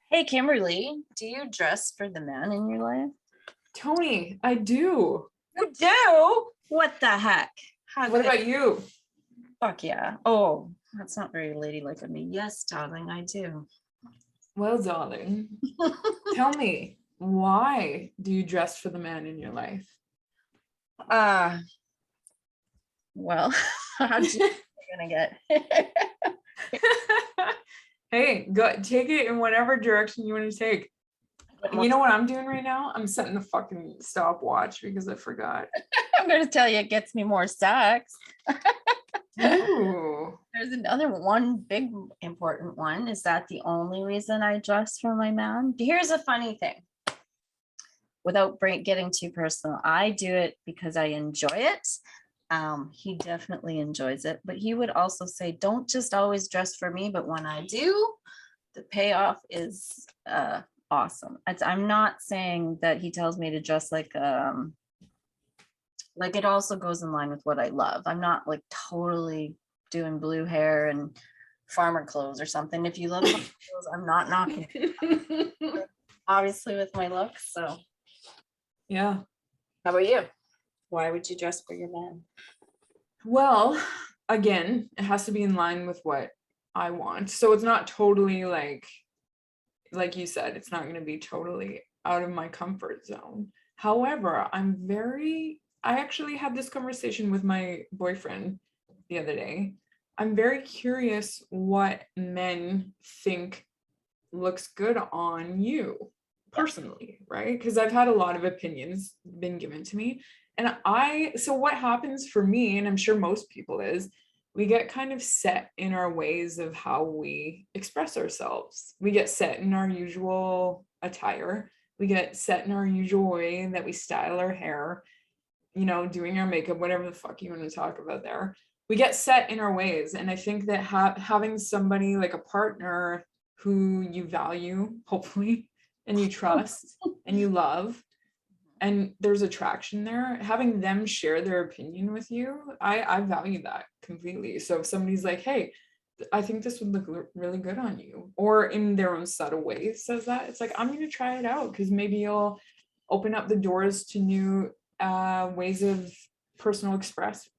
Hey, Kimberly, do you dress for the man in your life? Tony, I do. You do? What the heck? How What could about you? fuck yeah. Oh, that's not very ladylike of me. Yes, darling, I do. Well, darling, tell me, why do you dress for the man in your life? Uh, well, how do you gonna get? Hey, go take it in whatever direction you want to take. You know what I'm doing right now? I'm setting the fucking stopwatch because I forgot. I'm gonna tell you it gets me more sex. Ooh. There's another one big important one. Is that the only reason I dress for my man? Here's a funny thing. Without getting too personal, I do it because I enjoy it. He definitely enjoys it, but he would also say, don't just always dress for me, but when I do, the payoff is awesome. I'm not saying that he tells me to dress like it also goes in line with what I love. I'm not like totally doing blue hair and farmer clothes or something. If you love farmer clothes, I'm not knocking it, obviously with my looks. So Yeah. how about you? Why would you dress for your man? Well, again, it has to be in line with what I want. So it's not totally like you said, it's not going to be totally out of my comfort zone. However, I actually had this conversation with my boyfriend the other day. I'm very curious what men think looks good on you personally, right? Because I've had a lot of opinions been given to me. So what happens for me, and I'm sure most people is, we get kind of set in our ways of how we express ourselves. We get set in our usual attire. We get set in our usual way that we style our hair, doing our makeup, whatever the fuck you want to talk about there. We get set in our ways. And I think that having somebody like a partner who you value, hopefully, and you trust and you love, and there's attraction there, having them share their opinion with you, I value that completely. So if somebody's like, hey, I think this would look really good on you, or in their own subtle ways says that, it's like, I'm going to try it out because maybe you'll open up the doors to new ways of personal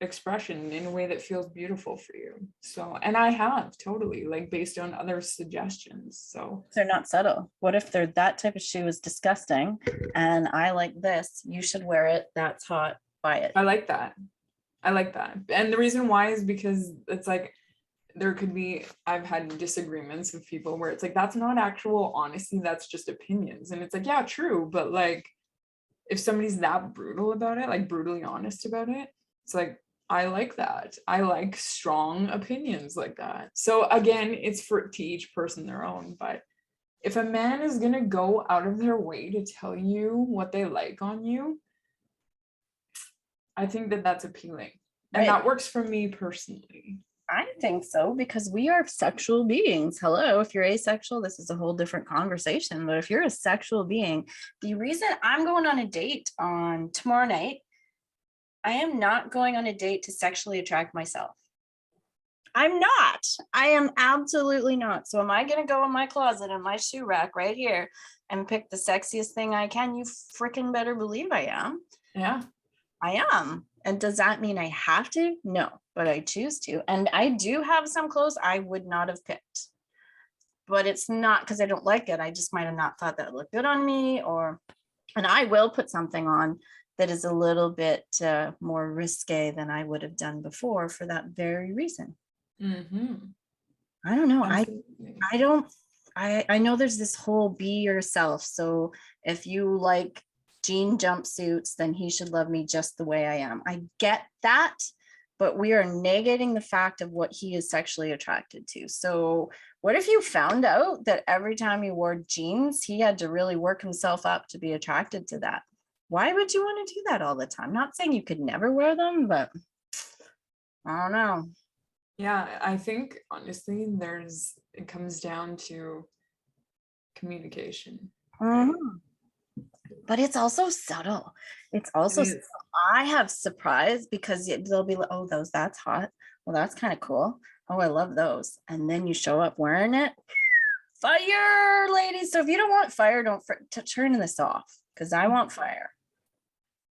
expression in a way that feels beautiful for you. So, and I have totally, like, based on other suggestions. So They're not subtle. What if they're that type of shoe is disgusting and I like this? You should wear it. That's hot. Buy it. I like that. I like that. And the reason why is because it's like, I've had disagreements with people where it's like, that's not actual honesty, that's just opinions. And it's like, yeah, true. But like, if somebody's that brutal about it, like brutally honest about it, it's like, I like that. I like strong opinions like that. So again, it's to each person their own. But if a man is going to go out of their way to tell you what they like on you, I think that that's appealing. And Right. that works for me personally. I think so because we are sexual beings. Hello, if you're asexual, this is a whole different conversation. But if you're a sexual being, the reason I'm going on a date on tomorrow night, I am not going on a date to sexually attract myself. I'm not. I am absolutely not. So am I going to go in my closet in my shoe rack right here and pick the sexiest thing I can? You freaking better believe I am. Yeah. I am. And does that mean I have to? No, but I choose to. And I do have some clothes I would not have picked. But it's not because I don't like it. I just might have not thought that looked good on me, and I will put something on that is a little bit more risque than I would have done before for that very reason. Mm-hmm. I don't know. Absolutely. I don't I know there's this whole be yourself. So if you like jean jumpsuits, then he should love me just the way I am. I get that, but we are negating the fact of what he is sexually attracted to. So what if you found out that every time he wore jeans, he had to really work himself up to be attracted to that? Why would you want to do that all the time? Not saying you could never wear them, but I don't know. Yeah, I think honestly, it comes down to communication. Right? Mhm. But it's also subtle. It's also, It is. I have surprise because they'll be like, oh, that's hot. Well, that's kind of cool. Oh, I love those. And then you show up wearing it. Fire, ladies. So if you don't want fire, don't turn this off, because I want fire.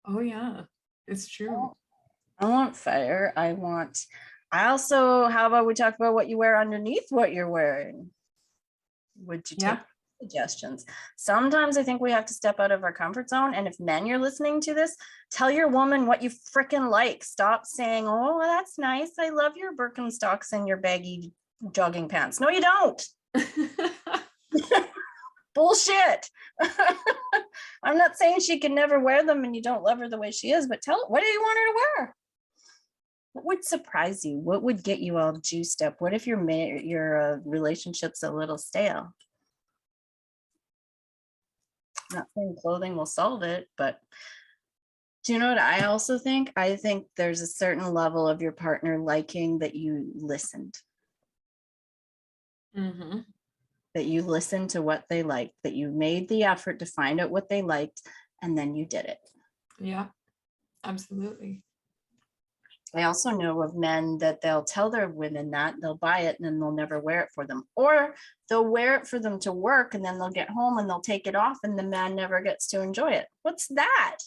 Oh yeah, it's true. I want fire. I also, how about we talk about what you wear underneath what you're wearing? Would you take suggestions? Sometimes I think we have to step out of our comfort zone. And if men, you're listening to this, tell your woman what you freaking like. Stop saying, oh, that's nice. I love your Birkenstocks and your baggy jogging pants. No, you don't. Bullshit. I'm not saying she can never wear them and you don't love her the way she is, but tell her, what do you want her to wear? What would surprise you? What would get you all juiced up? What if your relationship's a little stale? Not saying clothing will solve it, but do you know what I also think? I think there's a certain level of your partner liking that you listened. Mm-hmm. That you listened to what they liked, that you made the effort to find out what they liked, and then you did it. Yeah, absolutely. I also know of men that they'll tell their women that they'll buy it and then they'll never wear it for them, or they'll wear it for them to work and then they'll get home and they'll take it off and the man never gets to enjoy it. What's that?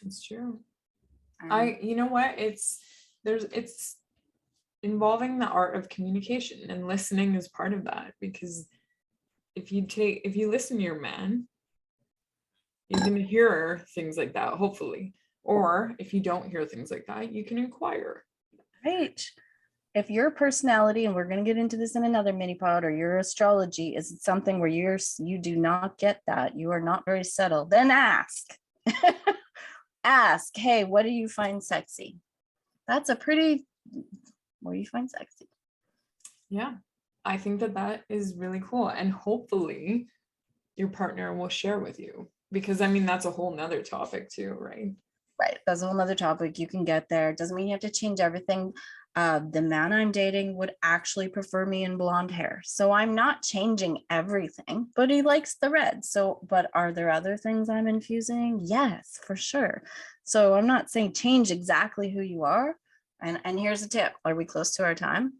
It's true. You know what? It's involving the art of communication, and listening is part of that, because if you listen to your man, you're going to hear things like that, hopefully. Or if you don't hear things like that, you can inquire. Right. If your personality, and we're going to get into this in another mini pod, or your astrology is something where you do not get that, you are not very settled, then ask. Ask, hey, what do you find sexy? That's a pretty, what do you find sexy? Yeah, I think that is really cool. And hopefully your partner will share with you, because I mean, that's a whole nother topic too, right? Right. That's a whole nother topic. You can get there. Doesn't mean you have to change everything. The man I'm dating would actually prefer me in blonde hair. So I'm not changing everything, but he likes the red. So, but are there other things I'm infusing? Yes, for sure. So I'm not saying change exactly who you are. And here's a tip. Are we close to our time?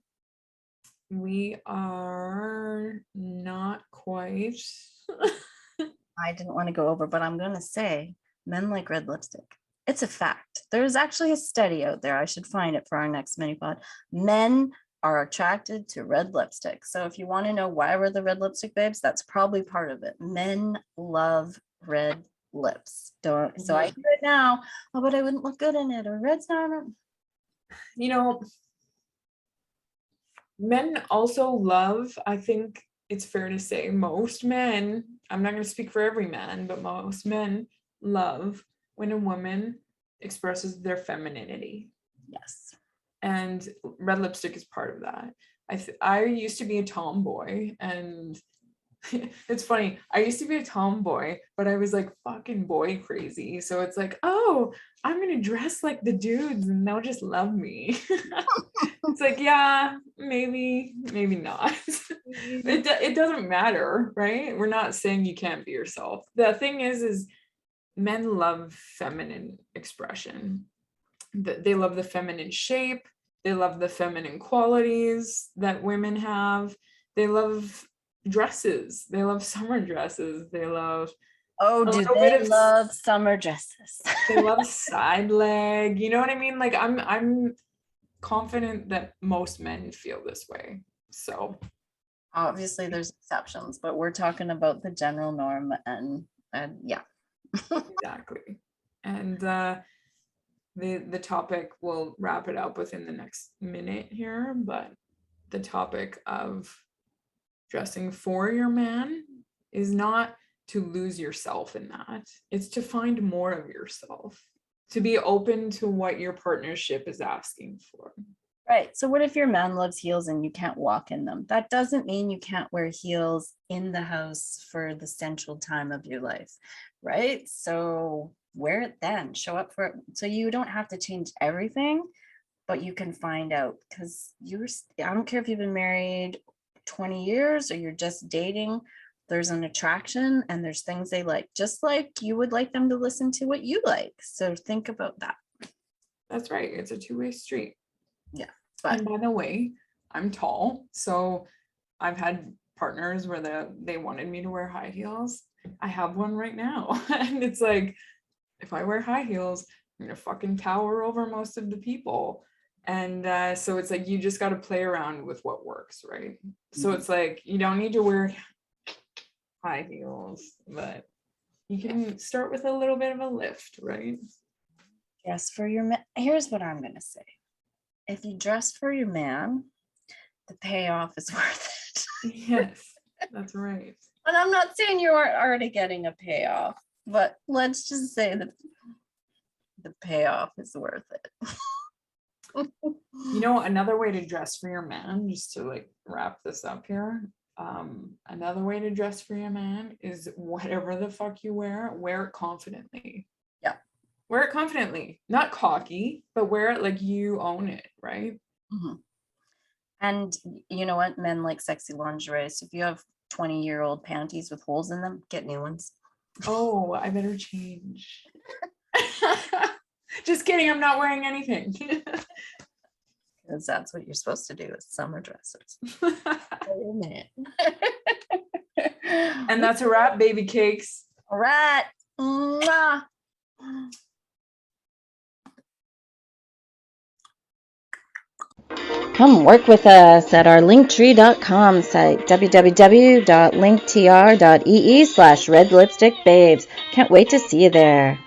We are not quite. I didn't want to go over, but I'm going to say men like red lipstick. It's a fact. There's actually a study out there. I should find it for our next mini pod. Men are attracted to red lipstick. So if you want to know why we're the red lipstick babes, that's probably part of it. Men love red lips. Don't. So I hear it now. Oh, but I wouldn't look good in it, or red's not. You know, men also love, I think it's fair to say, most men, I'm not going to speak for every man, but most men love when a woman expresses their femininity. Yes. And red lipstick is part of that. I used to be a tomboy, and it's funny. I used to be a tomboy, but I was like fucking boy crazy. So it's like, oh, I'm gonna dress like the dudes and they'll just love me. It's like, yeah, maybe not. It doesn't matter, right? We're not saying you can't be yourself. The thing is men love feminine expression. They love the feminine shape. They love the feminine qualities that women have. They love dresses. They love summer dresses. They love do they love summer dresses? They love side leg. You know what I mean? Like I'm confident that most men feel this way. So obviously there's exceptions, but we're talking about the general norm, and yeah. Exactly. And the topic, we'll wrap it up within the next minute here, but the topic of dressing for your man is not to lose yourself in that. It's to find more of yourself, to be open to what your partnership is asking for. Right. So what if your man loves heels and you can't walk in them? That doesn't mean you can't wear heels in the house for the central time of your life, right? So wear it then, show up for it. So you don't have to change everything, but you can find out, because I don't care if you've been married 20 years or you're just dating, there's an attraction and there's things they like, just like you would like them to listen to what you like. So think about that. That's right. It's a two-way street. Yeah. And by the way, I'm tall, so I've had partners where they wanted me to wear high heels. I have one right now. And it's like, if I wear high heels, I'm gonna fucking tower over most of the people. And so it's like, you just got to play around with what works, right? So it's like, you don't need to wear high heels, but you can start with a little bit of a lift, right? Dress for your man. Here's what I'm going to say. If you dress for your man, the payoff is worth it. Yes, that's right. And I'm not saying you aren't already getting a payoff, but let's just say that the payoff is worth it. You know, another way to dress for your man, just to like wrap this up here, another way to dress for your man is whatever the fuck you wear it confidently. Yeah. Wear it confidently, not cocky, but wear it like you own it, right? Mm-hmm. And you know what? Men like sexy lingerie. So if you have 20-year-old panties with holes in them, get new ones. Oh, I better change. Just kidding, I'm not wearing anything. Because that's what you're supposed to do with summer dresses. And that's a wrap, baby cakes. All right. Mwah. Come work with us at our linktree.com site, www.linktr.ee/redlipstickbabes. Can't wait to see you there.